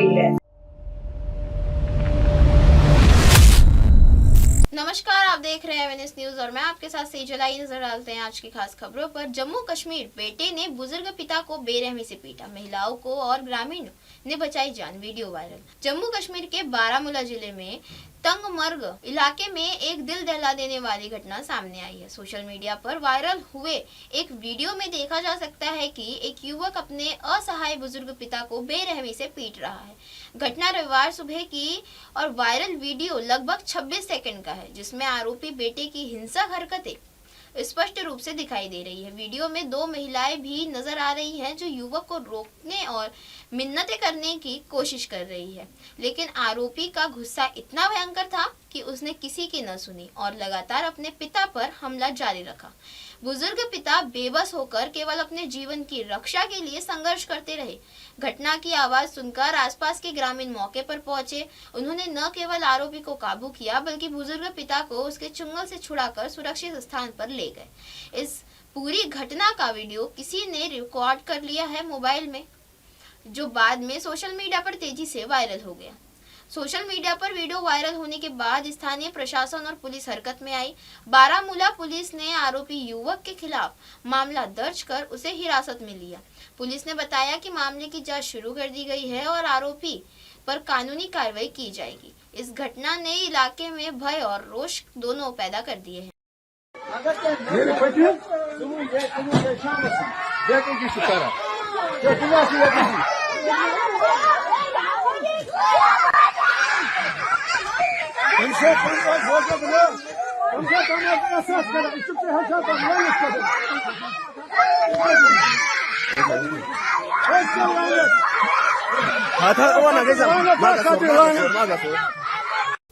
गई है। नमस्कार, आप देख रहे हैं एमएनएस न्यूज और मैं आपके साथ सेजल आई। नजर डालते हैं आज की खास खबरों पर। जम्मू कश्मीर, बेटे ने बुजुर्ग पिता को बेरहमी से पीटा, महिलाओं को और ग्रामीण ने बचाई जान, वीडियो वायरल। जम्मू कश्मीर के बारामूला जिले में तंगमर्ग इलाके में एक दिल दहला देने वाली घटना सामने आई है। सोशल मीडिया पर वायरल हुए एक वीडियो में देखा जा सकता है कि एक युवक अपने असहाय बुजुर्ग पिता को बेरहमी से पीट रहा है। घटना रविवार सुबह की और वायरल वीडियो लगभग 26 सेकंड का है, जिसमें आरोपी बेटे की हिंसक हरकतें स्पष्ट रूप से दिखाई दे रही है। वीडियो में 2 महिलाएं भी नजर आ रही हैं जो युवक को रोकने और मिन्नतें करने की कोशिश कर रही है, लेकिन आरोपी का गुस्सा इतना भयंकर था कि उसने किसी की न सुनी और लगातार अपने पिता पर हमला जारी रखा। बुजुर्ग पिता बेबस होकर केवल अपने जीवन की रक्षा के लिए संघर्ष करते रहे। घटना की आवाज सुनकर आसपास के ग्रामीण मौके पर पहुंचे। उन्होंने न केवल आरोपी को काबू किया बल्कि बुजुर्ग पिता को उसके चुंगल से छुड़ाकर सुरक्षित स्थान पर ले गए। इस पूरी घटना का वीडियो किसी ने रिकॉर्ड कर लिया है मोबाइल में, जो बाद में सोशल मीडिया पर तेजी से वायरल हो गया। सोशल मीडिया पर वीडियो वायरल होने के बाद स्थानीय प्रशासन और पुलिस हरकत में आई। बारामूला पुलिस ने आरोपी युवक के खिलाफ मामला दर्ज कर उसे हिरासत में लिया। पुलिस ने बताया कि मामले की जांच शुरू कर दी गई है और आरोपी पर कानूनी कार्रवाई की जाएगी। इस घटना ने इलाके में भय और रोष दोनों पैदा कर दिए हैं।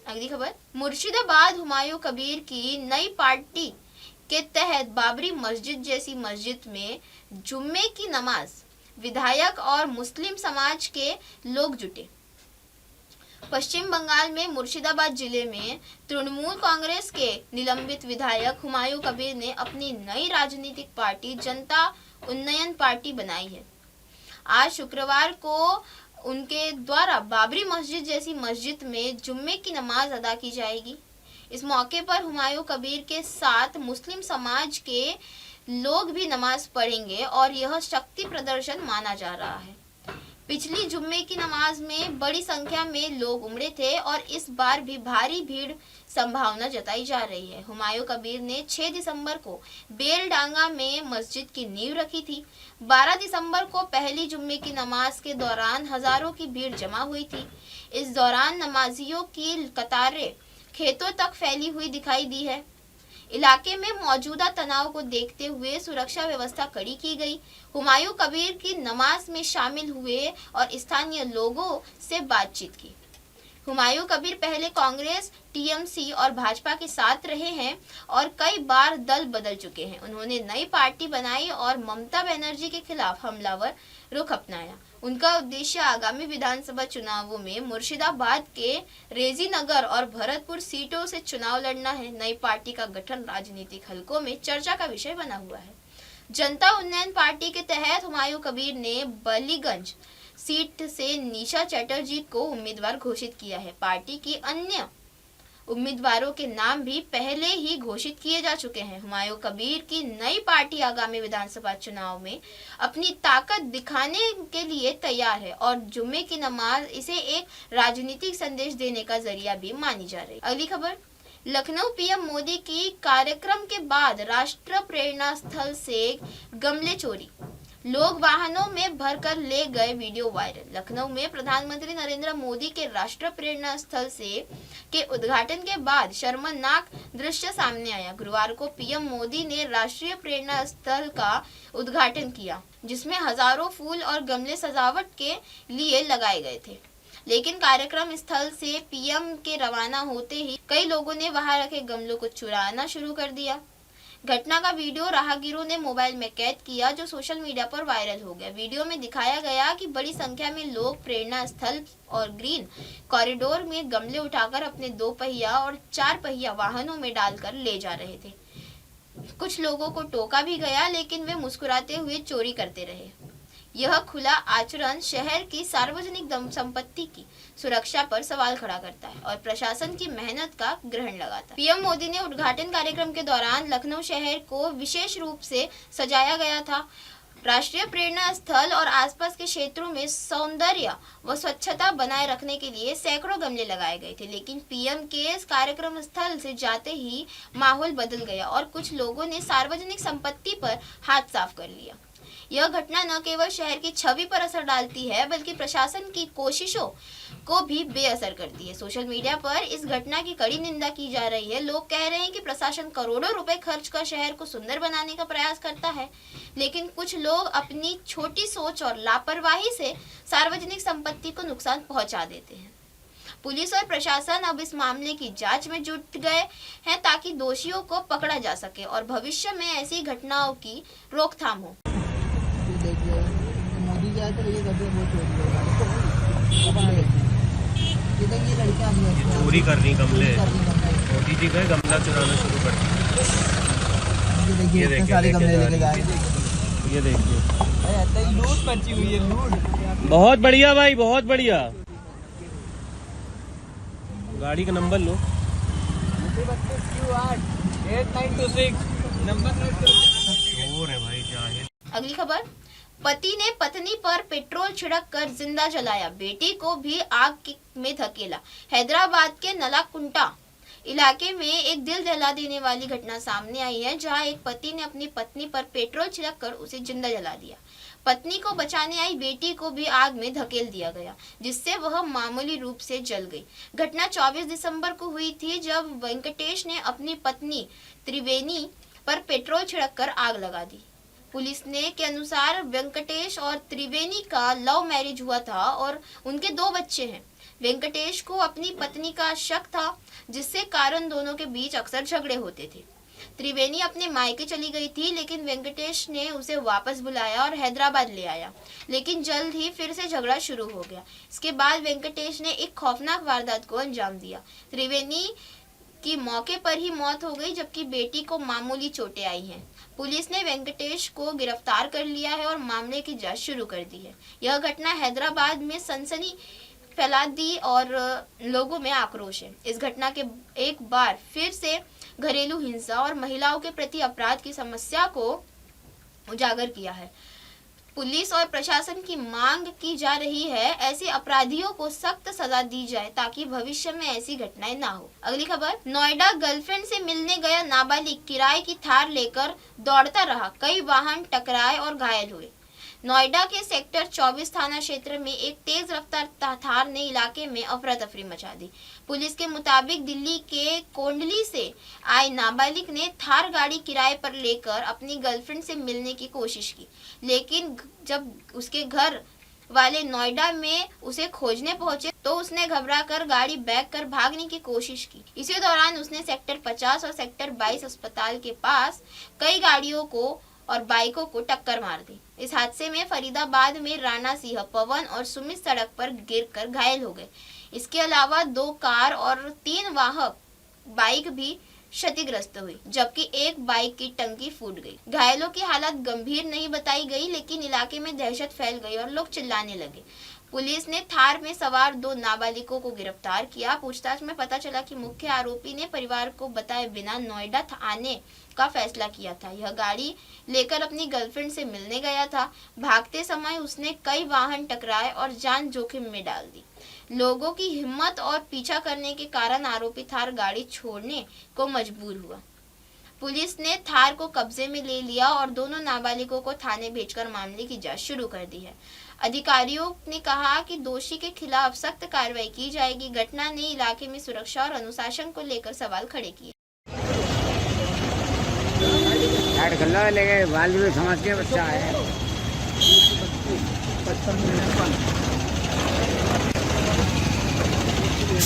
अगली खबर, मुर्शिदाबाद हुमायूं कबीर की नई पार्टी के तहत बाबरी मस्जिद जैसी मस्जिद में जुम्मे की नमाज, विधायक और मुस्लिम समाज के लोग जुटे। पश्चिम बंगाल में मुर्शिदाबाद जिले में तृणमूल कांग्रेस के निलंबित विधायक हुमायूं कबीर ने अपनी नई राजनीतिक पार्टी जनता उन्नयन पार्टी बनाई है। आज शुक्रवार को उनके द्वारा बाबरी मस्जिद जैसी मस्जिद में जुम्मे की नमाज अदा की जाएगी। इस मौके पर हुमायूं कबीर के साथ मुस्लिम समाज के लोग भी नमाज पढ़ेंगे और यह शक्ति प्रदर्शन माना जा रहा है। पिछली जुम्मे की नमाज में बड़ी संख्या में लोग उमड़े थे और इस बार भी भारी भीड़ संभावना जताई जा रही है। हुमायूं कबीर ने 6 दिसंबर को बेलडांगा में मस्जिद की नींव रखी थी। 12 दिसंबर को पहली जुम्मे की नमाज के दौरान हजारों की भीड़ जमा हुई थी। इस दौरान नमाजियों की कतारें खेतों तक फैली हुई दिखाई दी है। इलाके में मौजूदा तनाव को देखते हुए सुरक्षा व्यवस्था कड़ी की गई। हुमायूं कबीर की नमाज में शामिल हुए और स्थानीय लोगों से बातचीत की। हुमायूं कबीर पहले कांग्रेस, टीएमसी और भाजपा के साथ रहे हैं और कई बार दल बदल चुके हैं। उन्होंने नई पार्टी बनाई और ममता बनर्जी के खिलाफ हमलावर रुख अपनाया। उनका उद्देश्य आगामी विधानसभा चुनावों में मुर्शिदाबाद के रेजीनगर और भरतपुर सीटों से चुनाव लड़ना है। नई पार्टी का गठन राजनीतिक हलकों में चर्चा का विषय बना हुआ है। जनता उन्नयन पार्टी के तहत हुमायूं कबीर ने बलीगंज सीट से निशा चटर्जी को उम्मीदवार घोषित किया है। पार्टी की अन्य उम्मीदवारों के नाम भी पहले ही घोषित किए जा चुके हैं। हुमायूं कबीर की नई पार्टी आगामी विधानसभा चुनाव में अपनी ताकत दिखाने के लिए तैयार है और जुम्मे की नमाज इसे एक राजनीतिक संदेश देने का जरिया भी मानी जा रही है। अगली खबर, लखनऊ पीएम मोदी की कार्यक्रम के बाद राष्ट्र प्रेरणा स्थल से गमले चोरी, लोग वाहनों में भरकर ले गए, वीडियो वायरल। लखनऊ में प्रधानमंत्री नरेंद्र मोदी के राष्ट्र प्रेरणा स्थल से के उद्घाटन के बाद शर्मनाक दृश्य सामने आया। गुरुवार को पीएम मोदी ने राष्ट्रीय प्रेरणा स्थल का उद्घाटन किया, जिसमें हजारों फूल और गमले सजावट के लिए लगाए गए थे। लेकिन कार्यक्रम स्थल से पीएम के रवाना होते ही कई लोगों ने वहां रखे गमलों को चुराना शुरू कर दिया। घटना का वीडियो राहगीरों ने मोबाइल में कैद किया, जो सोशल मीडिया पर वायरल हो गया। वीडियो में दिखाया गया कि बड़ी संख्या में लोग प्रेरणा स्थल और ग्रीन कॉरिडोर में गमले उठाकर अपने 2 पहिया और 4 पहिया वाहनों में डालकर ले जा रहे थे। कुछ लोगों को टोका भी गया, लेकिन वे मुस्कुराते हुए चोरी करते रहे। यह खुला आचरण शहर की सार्वजनिक संपत्ति की सुरक्षा पर सवाल खड़ा करता है और प्रशासन की मेहनत का ग्रहण लगाता है। पीएम मोदी ने उद्घाटन कार्यक्रम के दौरान लखनऊ शहर को विशेष रूप से सजाया गया था। राष्ट्रीय प्रेरणा स्थल और आसपास के क्षेत्रों में सौंदर्य व स्वच्छता बनाए रखने के लिए सैकड़ों गमले लगाए गए थे, लेकिन पीएम के इस कार्यक्रम स्थल से जाते ही माहौल बदल गया और कुछ लोगों ने सार्वजनिक संपत्ति पर हाथ साफ कर लिया। यह घटना न केवल शहर की छवि पर असर डालती है बल्कि प्रशासन की कोशिशों को भी बेअसर करती है। सोशल मीडिया पर इस घटना की कड़ी निंदा की जा रही है। लोग कह रहे हैं कि प्रशासन करोड़ों रुपए खर्च कर शहर को सुंदर बनाने का प्रयास करता है, लेकिन कुछ लोग अपनी छोटी सोच और लापरवाही से सार्वजनिक संपत्ति को नुकसान पहुंचा देते हैं। पुलिस और प्रशासन अब इस मामले की जांच में जुट गए हैं ताकि दोषियों को पकड़ा जा सके और भविष्य में ऐसी घटनाओं की रोकथाम हो। देखिए मोदी जाए तो ये कभी वो चोरी ये लड़का चोरी करनी गमले, मोदी जी गए गमला चुराना शुरू कर दिया। ये देखिए सारे गमले लेके जा रहे हैं। ये देखिए लूट मची हुई है, लूट। बहुत बढ़िया भाई, बहुत बढ़िया। गाड़ी का नंबर लो। 8926 नंबर नोट करो। चोर है भाई, जाहिल। अगली खबर, पति ने पत्नी पर पेट्रोल छिड़क कर जिंदा जलाया, बेटी को भी आग में धकेला। हैदराबाद के नलाकुंटा इलाके में एक दिल दहला देने वाली घटना सामने आई है, जहां एक पति ने अपनी पत्नी पर पेट्रोल छिड़क कर उसे जिंदा जला दिया। पत्नी को बचाने आई बेटी को भी आग में धकेल दिया गया, जिससे वह मामूली रूप से जल गई। घटना 24 दिसंबर को हुई थी, जब वेंकटेश ने अपनी पत्नी त्रिवेणी पर पेट्रोल छिड़क कर आग लगा दी। पुलिस ने के अनुसार वेंकटेश और त्रिवेणी का लव मैरिज हुआ था और उनके 2 बच्चे हैं। वेंकटेश को अपनी पत्नी का शक था, जिससे कारण दोनों के बीच अक्सर झगड़े होते थे। त्रिवेणी अपने मायके चली गई थी, लेकिन वेंकटेश ने उसे वापस बुलाया और हैदराबाद ले आया, लेकिन जल्द ही फिर से झगड़ा शुरू हो गया। इसके बाद वेंकटेश ने एक खौफनाक वारदात को अंजाम दिया। त्रिवेणी की मौके पर ही मौत हो गई, जबकि बेटी को मामूली चोटें आई हैं। पुलिस ने वेंकटेश को गिरफ्तार कर लिया है और मामले की जांच शुरू कर दी है। यह घटना हैदराबाद में सनसनी फैला दी और लोगों में आक्रोश है। इस घटना के एक बार फिर से घरेलू हिंसा और महिलाओं के प्रति अपराध की समस्या को उजागर किया है। पुलिस और प्रशासन की मांग की जा रही है ऐसे अपराधियों को सख्त सजा दी जाए ताकि भविष्य में ऐसी घटनाएं ना हो। अगली खबर, नोएडा गर्लफ्रेंड से मिलने गया नाबालिग किराए की थार लेकर दौड़ता रहा, कई वाहन टकराए और घायल हुए। नोएडा के सेक्टर 24 थाना क्षेत्र में एक तेज रफ्तार थार ने इलाके में अफरा तफरी मचा दी। पुलिस के मुताबिक दिल्ली के कोंडली से आए नाबालिग ने थार गाड़ी किराए पर लेकर अपनी गर्लफ्रेंड से मिलने की कोशिश की, लेकिन जब उसके घर वाले नोएडा में उसे खोजने पहुंचे तो उसने घबराकर गाड़ी बैक कर भागने की कोशिश की। इसी दौरान उसने सेक्टर 50 और सेक्टर 22 अस्पताल के पास कई गाड़ियों को और बाइकों को टक्कर मार दी। इस हादसे में फरीदाबाद में राणा सिंह, पवन और सुमित सड़क पर गिरकर घायल हो गए। इसके अलावा 2 कार और 3 वाहक बाइक भी क्षतिग्रस्त हुई, जबकि एक बाइक की टंकी फूट गई। घायलों की हालत गंभीर नहीं बताई गई, लेकिन इलाके में दहशत फैल गई और लोग चिल्लाने लगे। पुलिस ने थार में सवार 2 नाबालिगों को गिरफ्तार किया। पूछताछ में पता चला कि मुख्य आरोपी ने परिवार को बताए बिना नोएडा आने का फैसला किया था। यह गाड़ी लेकर अपनी गर्लफ्रेंड से मिलने गया था। भागते समय उसने कई वाहन टकराए और जान जोखिम में डाल दी। लोगों की हिम्मत और पीछा करने के कारण आरोपी थार गाड़ी छोड़ने को मजबूर हुआ। पुलिस ने थार को कब्जे में ले लिया और दोनों नाबालिगों को थाने भेजकर मामले की जांच शुरू कर दी है। अधिकारियों ने कहा कि दोषी के खिलाफ सख्त कार्रवाई की जाएगी। घटना ने इलाके में सुरक्षा और अनुशासन को लेकर सवाल खड़े किए। समाज के बच्चा है।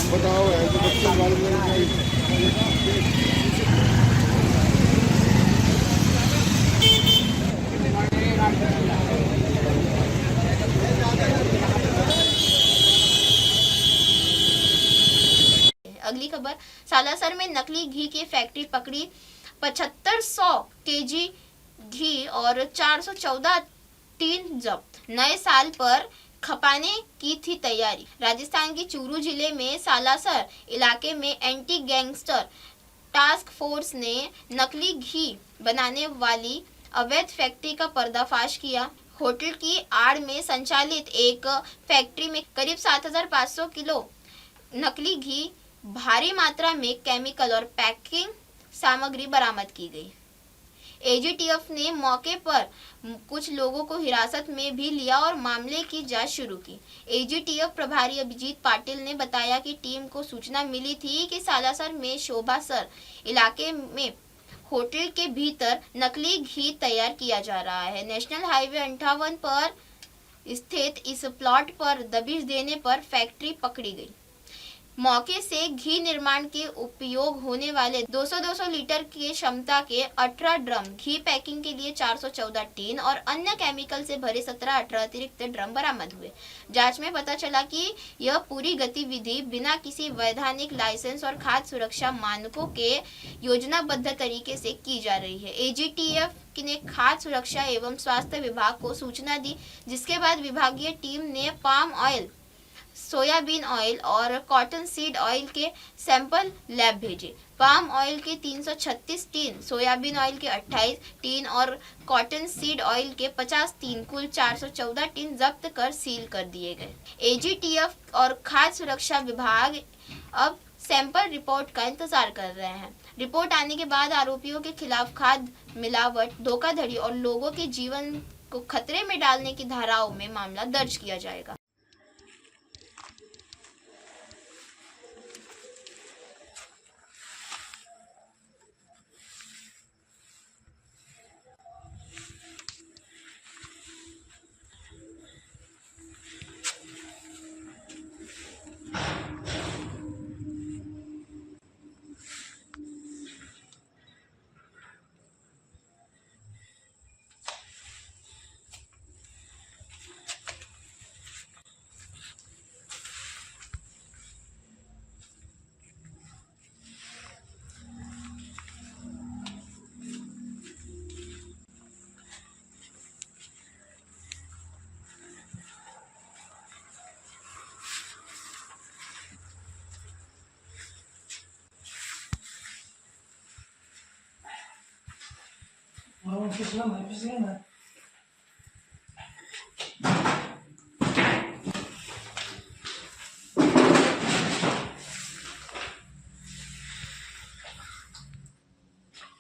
बताओ अगली खबर, सालासर में नकली घी की फैक्ट्री पकड़ी। 7500 केजी घी और 414 टीन जब्त। नए साल पर खपाने की थी तैयारी। राजस्थान के चूरू जिले में सालासर इलाके में एंटी गैंगस्टर टास्क फोर्स ने नकली घी बनाने वाली अवैध फैक्ट्री का पर्दाफाश किया। होटल की आड़ में संचालित एक फैक्ट्री में करीब 7,500 किलो नकली घी, भारी मात्रा में केमिकल और पैकिंग सामग्री बरामद की गई। एजीटीएफ ने मौके पर कुछ लोगों को हिरासत में भी लिया और मामले की जांच शुरू की। एजीटीएफ प्रभारी अभिजीत पाटिल ने बताया कि टीम को सूचना मिली थी कि सालासर में शोभासर इलाके में होटल के भीतर नकली घी तैयार किया जा रहा है। नेशनल हाईवे 58 पर स्थित इस प्लॉट पर दबिश देने पर फैक्ट्री पकड़ी गई। मौके से घी निर्माण के उपयोग होने वाले 200-200 लीटर की क्षमता के 18 ड्रम, घी पैकिंग के लिए 414 टीन और अन्य केमिकल से भरे 17-18 अतिरिक्त ड्रम बरामद हुए। जांच में पता चला कि यह पूरी गतिविधि बिना किसी वैधानिक लाइसेंस और खाद्य सुरक्षा मानकों के योजनाबद्ध तरीके से की जा रही है। एजीटीएफ ने खाद्य सुरक्षा एवं स्वास्थ्य विभाग को सूचना दी, जिसके बाद विभागीय टीम ने पाम ऑयल, सोयाबीन ऑयल और कॉटन सीड ऑयल के सैंपल लैब भेजे। पाम ऑयल के 336 टीन, सोयाबीन ऑयल के 28 टीन और कॉटन सीड ऑयल के 50 टीन, कुल 414 टीन जब्त कर सील कर दिए गए। एजीटीएफ और खाद्य सुरक्षा विभाग अब सैंपल रिपोर्ट का इंतजार कर रहे हैं। रिपोर्ट आने के बाद आरोपियों के खिलाफ खाद्य मिलावट, धोखाधड़ी और लोगों के जीवन को खतरे में डालने की धाराओं में मामला दर्ज किया जाएगा।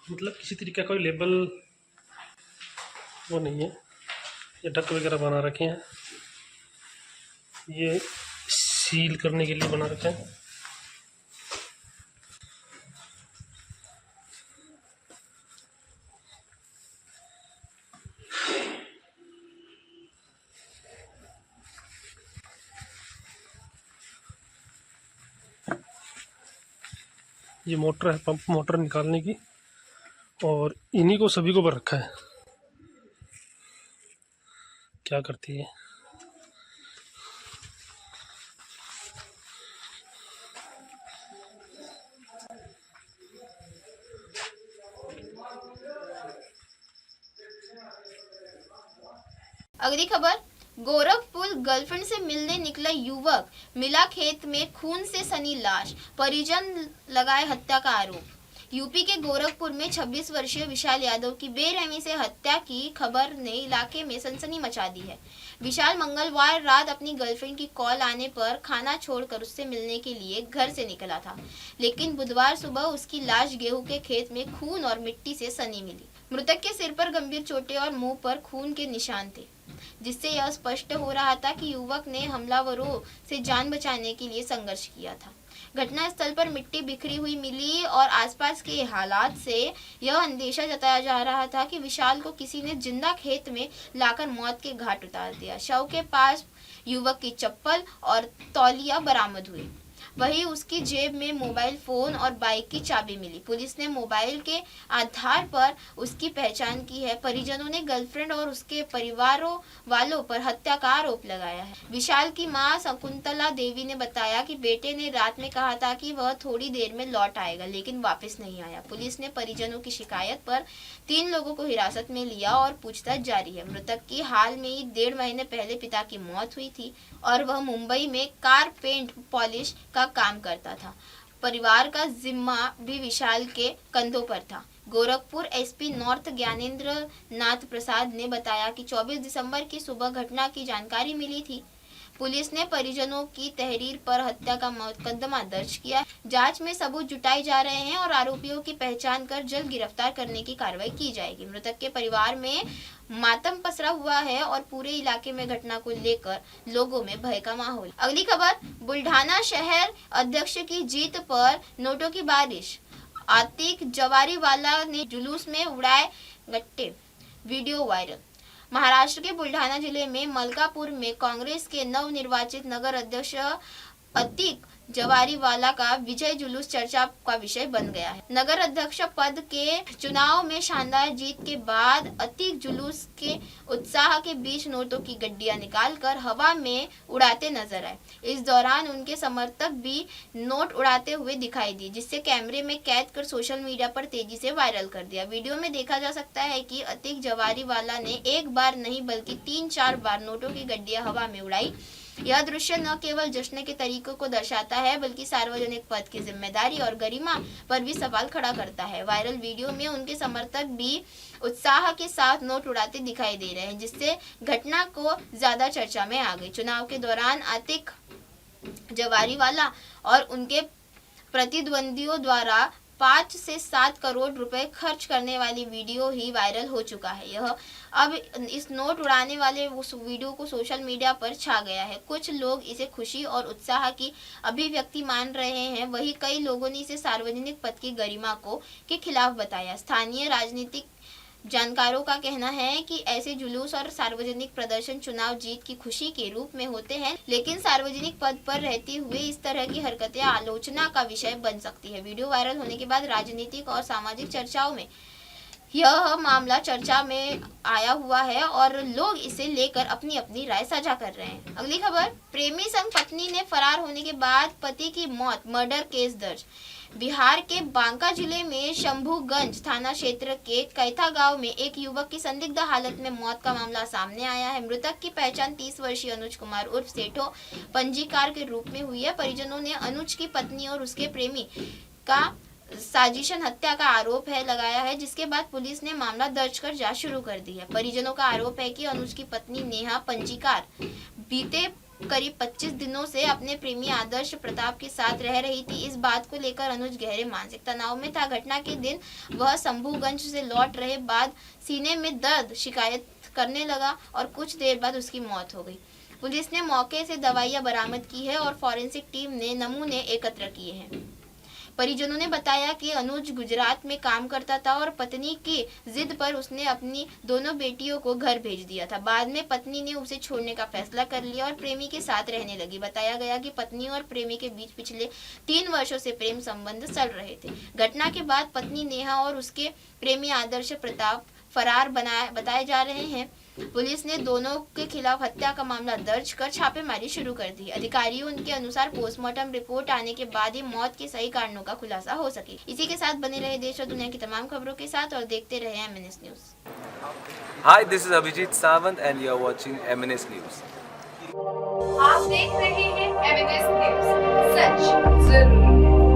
मतलब किसी तरीके का कोई लेबल वो नहीं है। ये ढक वगैरह बना रखे हैं, ये सील करने के लिए बना रखे हैं। ये मोटर है, पंप मोटर निकालने की, और इन्हीं को सभी को पर रखा है। क्या करती है अगली खबर, गोरखपुर गर्लफ्रेंड से मिलने निकला युवक, मिला खेत में खून से सनी लाश, परिजन लगाए हत्या का आरोप। यूपी के गोरखपुर में 26 वर्षीय विशाल यादव की बेरहमी से हत्या की खबर ने इलाके में सनसनी मचा दी है। विशाल मंगलवार रात अपनी गर्लफ्रेंड की कॉल आने पर खाना छोड़कर उससे मिलने के लिए घर से निकला था, लेकिन बुधवार सुबह उसकी लाश गेहूं के खेत में खून और मिट्टी से सनी मिली। मृतक के सिर पर गंभीर चोटें और मुंह पर खून के निशान थे, जिससे यह स्पष्ट हो रहा था कि युवक ने हमलावरों से जान बचाने के लिए संघर्ष किया था। घटना स्थल पर मिट्टी बिखरी हुई मिली और आसपास के हालात से यह अंदेशा जताया जा रहा था कि विशाल को किसी ने जिंदा खेत में लाकर मौत के घाट उतार दिया। शव के पास युवक की चप्पल और तौलिया बरामद हुई। वहीं उसकी जेब में मोबाइल फोन और बाइक की चाबी मिली। पुलिस ने मोबाइल के आधार पर उसकी पहचान की है। परिजनों ने गर्लफ्रेंड और उसके परिवारों वालों पर हत्या का आरोप लगाया है। विशाल की मां शकुंतला देवी ने बताया कि बेटे ने रात में कहा था कि वह थोड़ी देर में लौट आएगा, लेकिन वापस नहीं आया। पुलिस ने परिजनों की शिकायत पर 3 लोगों को हिरासत में लिया और पूछताछ जारी है। मृतक की हाल में ही 1.5 महीने पहले पिता की मौत हुई थी और वह मुंबई में कार पेंट पॉलिश का काम करता था। परिवार का जिम्मा भी विशाल के कंधों पर था। गोरखपुर एसपी नॉर्थ ज्ञानेंद्र नाथ प्रसाद ने बताया कि 24 दिसंबर की सुबह घटना की जानकारी मिली थी। पुलिस ने परिजनों की तहरीर पर हत्या का मुकदमा दर्ज किया। जांच में सबूत जुटाए जा रहे हैं और आरोपियों की पहचान कर जल्द गिरफ्तार करने की कार्रवाई की जाएगी। मृतक के परिवार में मातम पसरा हुआ है और पूरे इलाके में घटना को लेकर लोगों में भय का माहौल। अगली खबर, बुल्ढाना शहर अध्यक्ष की जीत पर नोटों की बारिश। आतिक जवारीवाला ने जुलूस में उड़ाए गट्टे, वीडियो वायरल। महाराष्ट्र के बुल्ढाना जिले में मलकापुर में कांग्रेस के नवनिर्वाचित नगर अध्यक्ष अतिक जवारीवाला का विजय जुलूस चर्चा का विषय बन गया है। नगर अध्यक्ष पद के चुनाव में शानदार जीत के बाद अतिक जुलूस के उत्साह के बीच नोटों की गड्डियां निकालकर हवा में उड़ाते नजर आए। इस दौरान उनके समर्थक भी नोट उड़ाते हुए दिखाई दिए, जिससे कैमरे में कैद कर सोशल मीडिया पर तेजी से वायरल कर दिया। वीडियो में देखा जा सकता है कि अतिक जवारीवाला ने एक बार नहीं बल्कि 3-4 बार नोटों की गड्डियां हवा में उड़ाई। यह दृश्य न केवल जश्न के तरीकों को दर्शाता है, बल्कि सार्वजनिक पद की जिम्मेदारी और गरिमा पर भी सवाल खड़ा करता है। वायरल वीडियो में उनके समर्थक भी उत्साह के साथ नोट उड़ाते दिखाई दे रहे हैं, जिससे घटना को ज्यादा चर्चा में आ गई। चुनाव के दौरान आतिक जवारीवाला और उनके प्रतिद्वंदियों द्वारा 5 से 7 करोड़ रुपए खर्च करने वाली वीडियो ही वायरल हो चुका है। यह अब इस नोट उड़ाने वाले उस वीडियो को सोशल मीडिया पर छा गया है। कुछ लोग इसे खुशी और उत्साह की अभिव्यक्ति मान रहे हैं, वहीं कई लोगों ने इसे सार्वजनिक पद की गरिमा के खिलाफ बताया। स्थानीय राजनीतिक जानकारों का कहना है कि ऐसे जुलूस और सार्वजनिक प्रदर्शन चुनाव जीत की खुशी के रूप में होते हैं, लेकिन सार्वजनिक पद पर रहते हुए इस तरह की हरकतें आलोचना का विषय बन सकती है। वीडियो वायरल होने के बाद राजनीतिक और सामाजिक चर्चाओं में यह मामला चर्चा में आया हुआ है और लोग इसे लेकर अपनी अपनी राय साझा कर रहे हैं। अगली खबर, प्रेमी संग पत्नी ने फरार होने के बाद पति की मौत, मर्डर केस दर्ज। बिहार के बांका जिले में शंभूगंज थाना क्षेत्र के कैथा गांव में एक युवक की संदिग्ध हालत में मौत का मामला सामने आया है। मृतक की पहचान 30 वर्षीय अनुज कुमार उर्फ सेठो पंजीकार के रूप में हुई है। परिजनों ने अनुज की पत्नी और उसके प्रेमी का साजिशन हत्या का आरोप लगाया है, जिसके बाद पुलिस ने मामला दर्ज कर जांच शुरू कर दी है। परिजनों का आरोप है कि अनुज की पत्नी नेहा पंजीकार बीते करीब 25 दिनों से अपने प्रेमी आदर्श प्रताप के साथ रह रही थी। इस बात को लेकर अनुज गहरे मानसिक तनाव में था। घटना के दिन वह शंभूगंज से लौट रहे बाद सीने में दर्द शिकायत करने लगा और कुछ देर बाद उसकी मौत हो गई। पुलिस ने मौके से दवाइयां बरामद की है और फॉरेंसिक टीम ने नमूने एकत्र किए हैं। परिजनों ने बताया कि अनुज गुजरात में काम करता था और पत्नी की जिद पर उसने अपनी दोनों बेटियों को घर भेज दिया था। बाद में पत्नी ने उसे छोड़ने का फैसला कर लिया और प्रेमी के साथ रहने लगी। बताया गया कि पत्नी और प्रेमी के बीच पिछले 3 वर्षों से प्रेम संबंध चल रहे थे। घटना के बाद पत्नी नेहा और उसके प्रेमी आदर्श प्रताप फरार बताए जा रहे हैं। पुलिस ने दोनों के खिलाफ हत्या का मामला दर्ज कर छापेमारी शुरू कर दी। अधिकारियों के अनुसार पोस्टमार्टम रिपोर्ट आने के बाद ही मौत के सही कारणों का खुलासा हो सके। इसी के साथ बने रहे देश और दुनिया की तमाम खबरों के साथ और देखते रहे MNS news. Hi, this is Abhijit Sawant and you are watching MNS News. आप देख रहे हैं MNS न्यूज, सच जरूरी है।